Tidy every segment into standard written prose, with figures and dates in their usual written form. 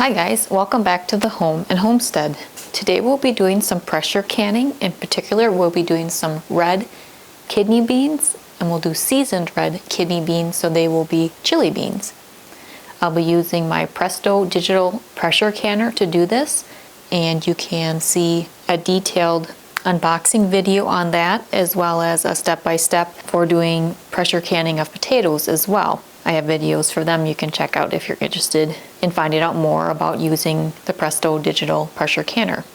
Hi guys, welcome back to the home and homestead. Today we'll be doing some pressure canning. In particular, we'll be doing some red kidney beans, and we'll do seasoned red kidney beans, so they will be chili beans. I'll be using my Presto Digital Pressure Canner to do this, and you can see a detailed unboxing video on that, as well as a step-by-step for doing pressure canning of potatoes as well. I have videos for them you can check out if you're interested in finding out more about using the Presto Digital Pressure Canner.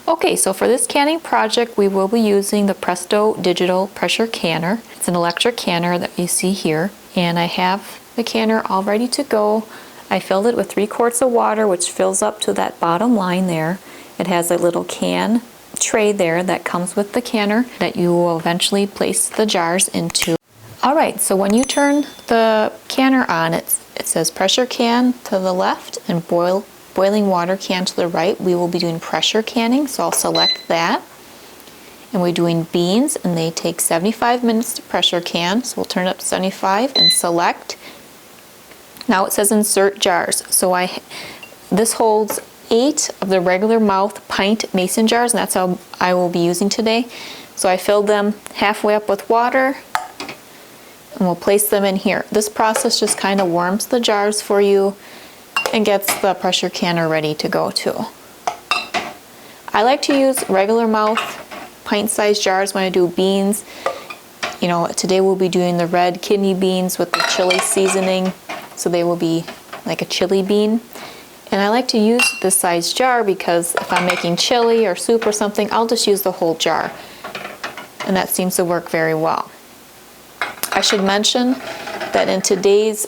Okay, so for this canning project, we will be using the Presto Digital Pressure Canner. It's an electric canner that you see here, and I have the canner all ready to go. I filled it with 3 quarts of water, which fills up to that bottom line there. It has a little can tray there that comes with the canner that you will eventually place the jars into. Alright, so when you turn the canner on, it says pressure can to the left and boiling water can to the right. We will be doing pressure canning, so I'll select that. And we're doing beans, and they take 75 minutes to pressure can, so we'll turn it up to 75 and select. Now it says insert jars, so this holds 8 of the regular mouth pint mason jars, and that's how I will be using today. So I filled them halfway up with water, and we'll place them in here. This process just kind of warms the jars for you and gets the pressure canner ready to go too. I like to use regular mouth pint-sized jars when I do beans. You know, today we'll be doing the red kidney beans with the chili seasoning, so they will be like a chili bean. And I like to use this size jar because if I'm making chili or soup or something, I'll just use the whole jar. And that seems to work very well. I should mention that in today's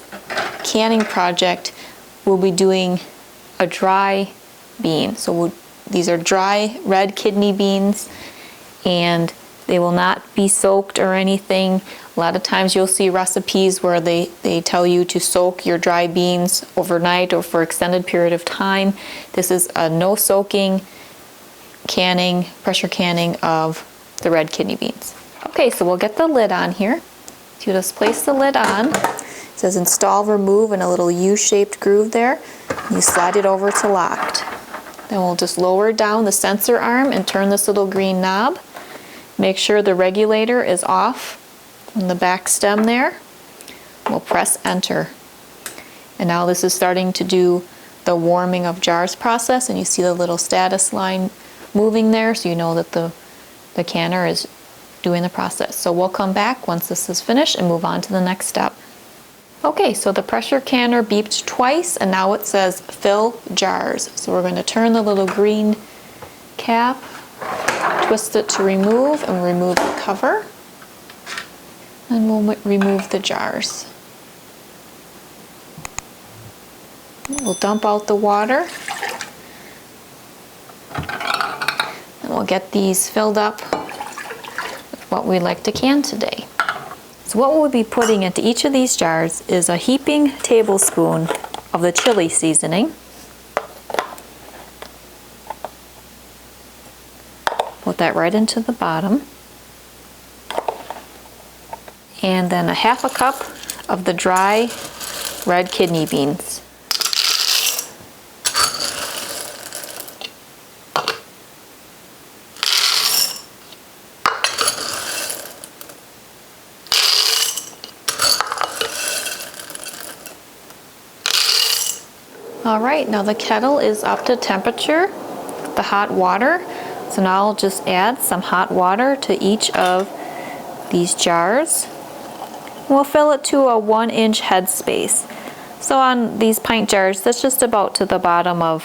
canning project, we'll be doing a dry bean. So these are dry red kidney beans, and they will not be soaked or anything. A lot of times you'll see recipes where they tell you to soak your dry beans overnight or for extended period of time. This is a no soaking canning, pressure canning of the red kidney beans. Okay, so we'll get the lid on here. So you just place the lid on. It says install, remove, in a little U-shaped groove there. You slide it over to locked. Then we'll just lower down the sensor arm and turn this little green knob. Make sure the regulator is off on the back stem there. We'll press enter. And now this is starting to do the warming of jars process, and you see the little status line moving there, so you know that the canner is doing the process. So we'll come back once this is finished and move on to the next step. Okay, so the pressure canner beeped twice, and now it says fill jars. So we're going to turn the little green cap, twist it to remove, and remove the cover. And we'll remove the jars. We'll dump out the water. And we'll get these filled up with what we'd like to can today. So what we'll be putting into each of these jars is a heaping tablespoon of the chili seasoning. Put that right into the bottom. And then a half a cup of the dry red kidney beans. Alright, now the kettle is up to temperature, the hot water. So now I'll just add some hot water to each of these jars. We'll fill it to a 1-inch head space. So on these pint jars, that's just about to the bottom of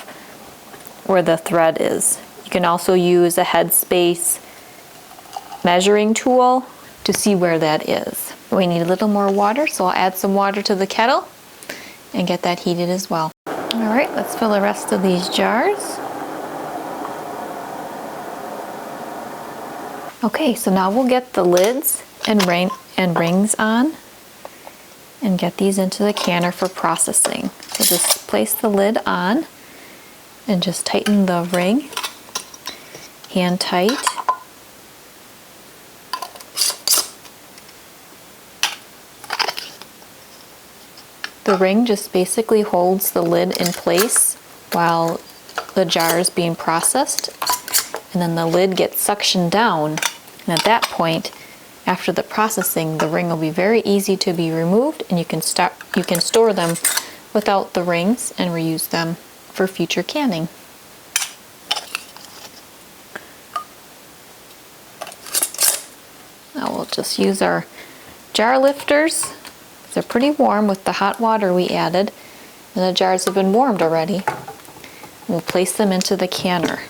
where the thread is. You can also use a head space measuring tool to see where that is. We need a little more water, so I'll add some water to the kettle and get that heated as well. Alright, let's fill the rest of these jars. Okay, so now we'll get the lids and rings on and get these into the canner for processing. So just place the lid on and just tighten the ring, hand tight. The ring just basically holds the lid in place while the jar is being processed, and then the lid gets suctioned down, and at that point, after the processing, the ring will be very easy to be removed, and you can store them without the rings and reuse them for future canning. Now we'll just use our jar lifters. They're pretty warm with the hot water we added, and the jars have been warmed already. We'll place them into the canner.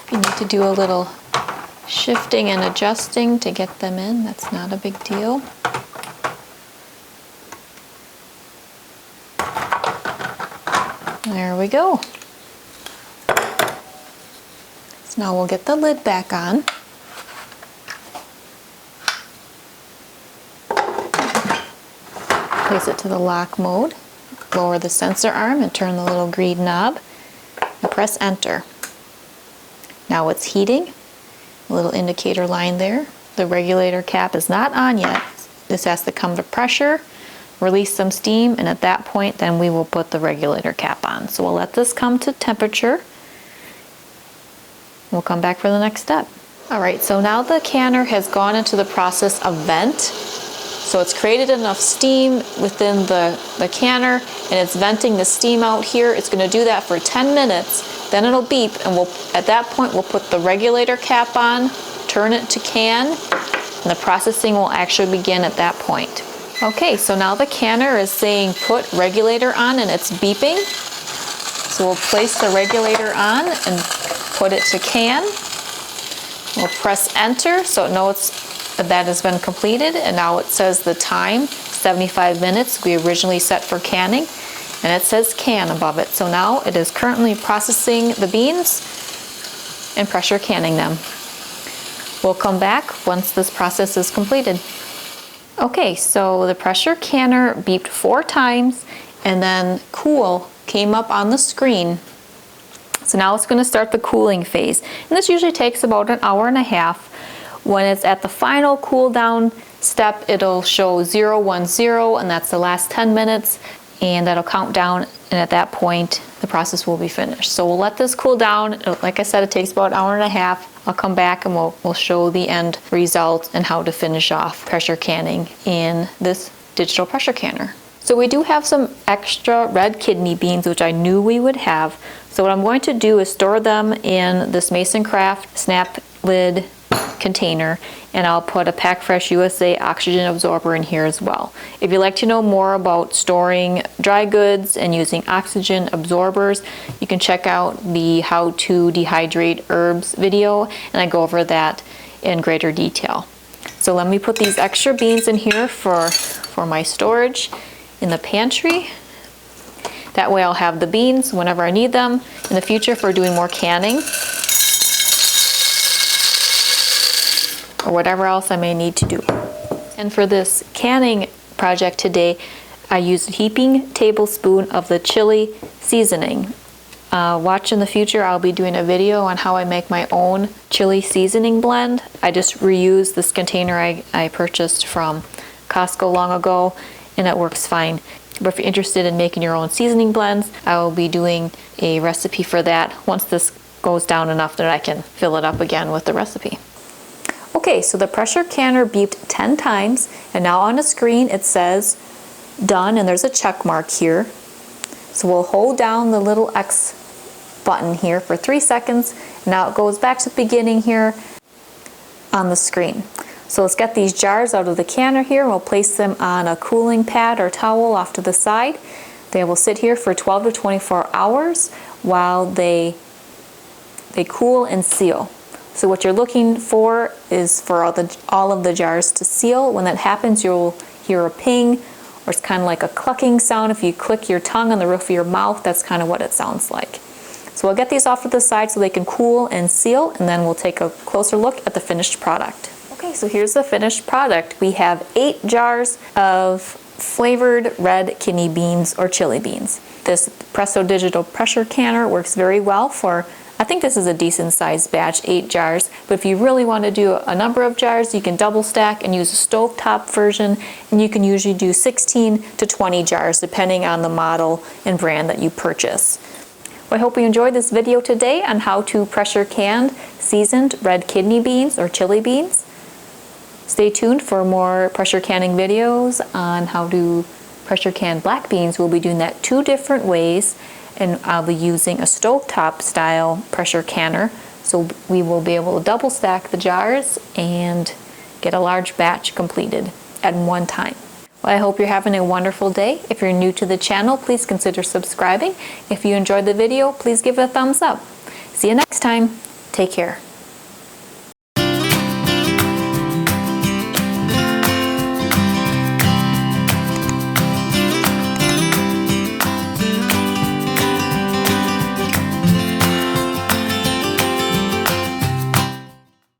If you need to do a little shifting and adjusting to get them in, that's not a big deal. There we go. So now we'll get the lid back on. Place it to the lock mode. Lower the sensor arm and turn the little green knob and press enter. Now it's heating. A little indicator line there. The regulator cap is not on yet. This has to come to pressure, release some steam, and at that point then we will put the regulator cap on. So we'll let this come to temperature. We'll come back for the next step. Alright, so now the canner has gone into the process of vent. So it's created enough steam within the canner, and it's venting the steam out here. It's going to do that for 10 minutes. Then it'll beep, and at that point we'll put the regulator cap on, turn it to can, and the processing will actually begin at that point. Okay, so now the canner is saying put regulator on, and it's beeping. So we'll place the regulator on and put it to can. We'll press enter so it knows that has been completed, and now it says the time, 75 minutes we originally set for canning, and it says can above it. So now it is currently processing the beans and pressure canning them. We'll come back once this process is completed. Okay, so the pressure canner beeped 4 times, and then cool came up on the screen. So now it's going to start the cooling phase, and this usually takes about an hour and a half. When it's at the final cool down step, it'll show 010, and that's the last 10 minutes, and that'll count down, and at that point the process will be finished. So we'll let this cool down. Like I said, it takes about an hour and a half. I'll come back and we'll show the end result and how to finish off pressure canning in this digital pressure canner. So we do have some extra red kidney beans, which I knew we would have. So what I'm going to do is store them in this Mason Craft snap lid container, and I'll put a Pack Fresh USA oxygen absorber in here as well. If you'd like to know more about storing dry goods and using oxygen absorbers, you can check out the How to Dehydrate Herbs video, and I go over that in greater detail. So let me put these extra beans in here for my storage in the pantry. That way I'll have the beans whenever I need them in the future for doing more canning or whatever else I may need to do. And for this canning project today, I used a heaping tablespoon of the chili seasoning. Watch in the future, I'll be doing a video on how I make my own chili seasoning blend. I just reused this container I purchased from Costco long ago, and it works fine. But if you're interested in making your own seasoning blends, I will be doing a recipe for that once this goes down enough that I can fill it up again with the recipe. Okay, so the pressure canner beeped 10 times, and now on the screen it says done, and there's a check mark here. So we'll hold down the little X button here for 3 seconds. Now it goes back to the beginning here on the screen. So let's get these jars out of the canner here, and we'll place them on a cooling pad or towel off to the side. They will sit here for 12 to 24 hours while they cool and seal. So what you're looking for is for all of the jars to seal. When that happens, you'll hear a ping, or it's kind of like a clucking sound. If you click your tongue on the roof of your mouth, that's kind of what it sounds like. So we'll get these off to the side so they can cool and seal, and then we'll take a closer look at the finished product. Okay, so here's the finished product. We have 8 jars of flavored red kidney beans or chili beans. This Presto Digital Pressure Canner works very well for, I think this is a decent sized batch, 8 jars, but if you really want to do a number of jars, you can double stack and use a stovetop version, and you can usually do 16 to 20 jars depending on the model and brand that you purchase. Well, I hope you enjoyed this video today on how to pressure can seasoned red kidney beans or chili beans. Stay tuned for more pressure canning videos on how to pressure can black beans. We'll be doing that 2 different ways, and I'll be using a stovetop style pressure canner, so we will be able to double stack the jars and get a large batch completed at one time. Well, I hope you're having a wonderful day. If you're new to the channel, please consider subscribing. If you enjoyed the video, please give it a thumbs up. See you next time. Take care.